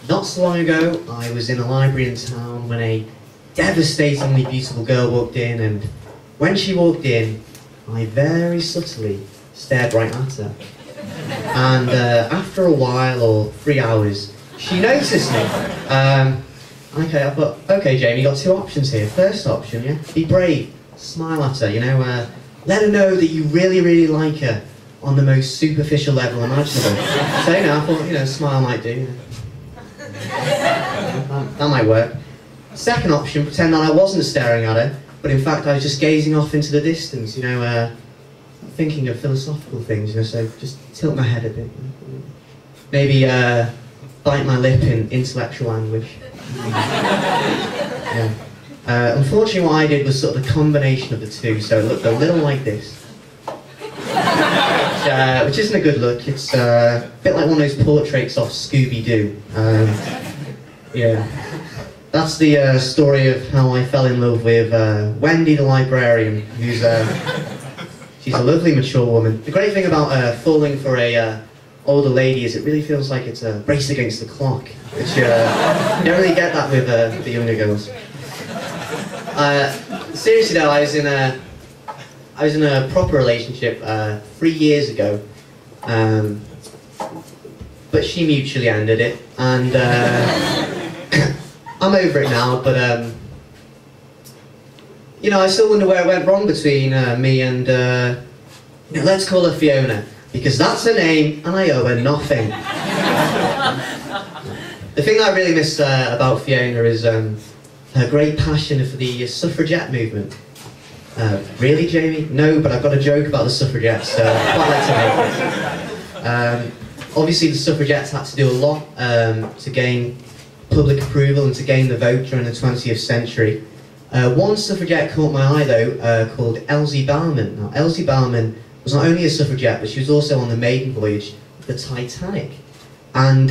Not so long ago, I was in a library in town when a devastatingly beautiful girl walked in, and when she walked in, I very subtly stared right at her. And after a while, or 3 hours, she noticed me. Okay, I thought, okay, Jamie, you got two options here. First option, yeah, be brave, smile at her, you know, let her know that you really, really like her on the most superficial level imaginable. So, you know, I thought, you know, smile might do. You know. That might work. Second option, pretend that I wasn't staring at her, but in fact I was just gazing off into the distance, you know, thinking of philosophical things, you know, so just tilt my head a bit. Maybe bite my lip in intellectual anguish. Yeah. Unfortunately what I did was sort of the combination of the two, so it looked a little like this. Which isn't a good look. It's a bit like one of those portraits off Scooby-Doo. Yeah. That's the story of how I fell in love with Wendy the librarian, who's she's a lovely, mature woman. The great thing about falling for a older lady is it really feels like it's a race against the clock, which you don't really get that with the younger girls. Seriously though, I was in a proper relationship 3 years ago, but she mutually ended it, and I'm over it now, but you know, I still wonder where it went wrong between me and, you know, let's call her Fiona, because that's her name and I owe her nothing. The thing that I really miss about Fiona is her great passion for the suffragette movement. Really, Jamie? No, but I've got a joke about the suffragettes, so I'd quite like to make it. Obviously the suffragettes had to do a lot to gain public approval and to gain the vote during the 20th century. One suffragette caught my eye though, called Elsie Bauman. Now, Elsie Bauman was not only a suffragette, but she was also on the maiden voyage of the Titanic. And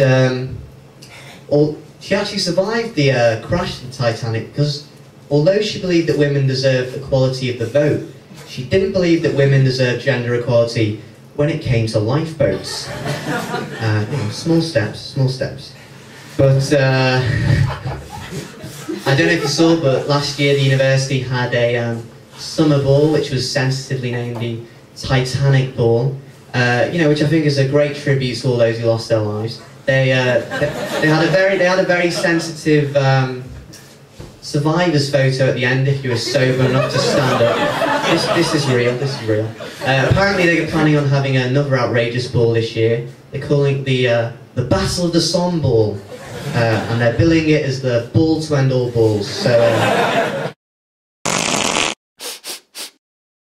she actually survived the crash of the Titanic because although she believed that women deserved equality of the vote, she didn't believe that women deserved gender equality when it came to lifeboats. You know, small steps, small steps. But I don't know if you saw, but last year the university had a summer ball which was sensitively named the Titanic Ball, you know, which I think is a great tribute to all those who lost their lives. They had a very sensitive survivor's photo at the end if you were sober enough to stand up. This is real, this is real. Apparently they're planning on having another outrageous ball this year. They're calling it the Battle of the Somme Ball. And they're billing it as the ball to end all balls. So